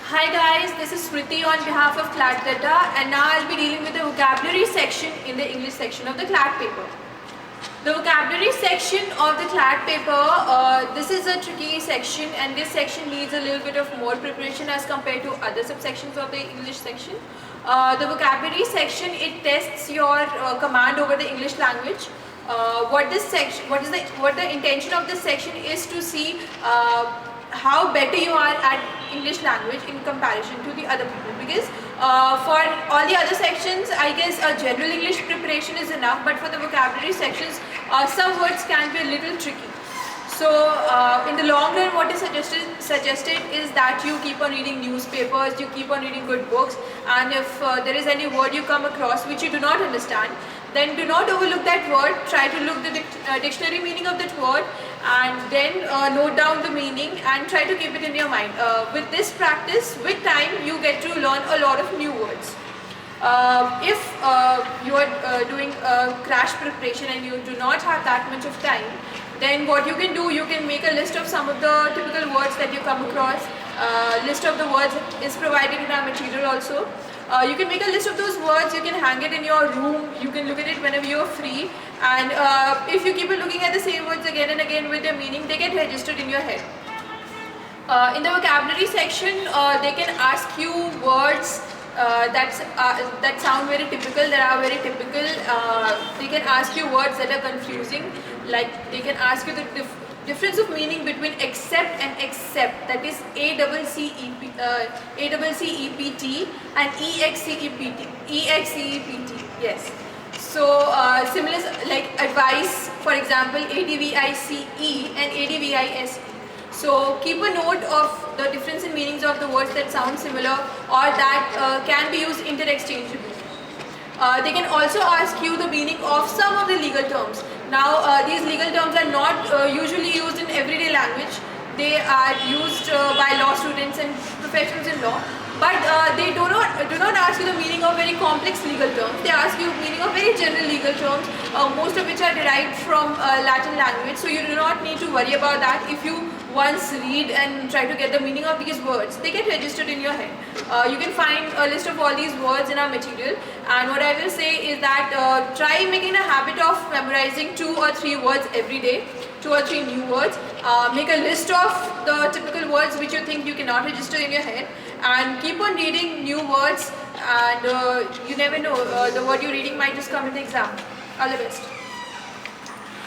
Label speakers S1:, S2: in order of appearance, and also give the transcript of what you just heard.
S1: Hi guys, this is Smriti on behalf of CLAT Data, and now I'll be dealing with the vocabulary section in the English section of the CLAT paper. The vocabulary section of the CLAT paper, this is a tricky section, and this section needs a little bit of more preparation as compared to other subsections of the English section. The vocabulary section, it tests your command over the English language. What the intention of this section is to see how better you are at English language in comparison to the other people, because for all the other sections I guess a general English preparation is enough, but for the vocabulary sections some words can be a little tricky. So in the long run, what is suggested is that you keep on reading newspapers, you keep on reading good books, and if there is any word you come across which you do not understand, then do not overlook that word. Try to look the dictionary meaning of that word, and then note down the meaning and try to keep it in your mind. With this practice, with time, you get to learn a lot of new words. If you are doing a crash preparation and you do not have that much of time, then what you can do, you can make a list of some of the typical words that you come across. List of the words is provided in our material also. You can make a list of those words, you can hang it in your room, you can look at it whenever you are free, and if you keep on looking at the same words again and again with their meaning, they get registered in your head. In the vocabulary section, they can ask you words that sound very typical, that are very typical. They can ask you words that are confusing, like they can ask you the difference of meaning between accept and accept, that is A-double-C-E-P-T and E-X-C-E-P-T, yes. So similar like advice, for example, A-D-V-I-C-E and A-D-V-I-S-E. So keep a note of the difference in meanings of the words that sound similar or that can be used interchangeably. They can also ask you the meaning of some of the legal terms. Now these legal terms are not usually used in everyday language. They are used by law students and professionals in law, but they do not ask you the meaning of very complex legal terms. They ask you meaning of very general legal terms, most of which are derived from Latin language, so you do not need to worry about that. If you once read and try to get the meaning of these words, they get registered in your head. You can find a list of all these words in our material, and what I will say is that try making a habit of memorizing 2 or 3 words every day, 2 or 3 new words. Make a list of the typical words which you think you cannot register in your head, and keep on reading new words, and you never know, the word you're reading might just come in the exam. All the best.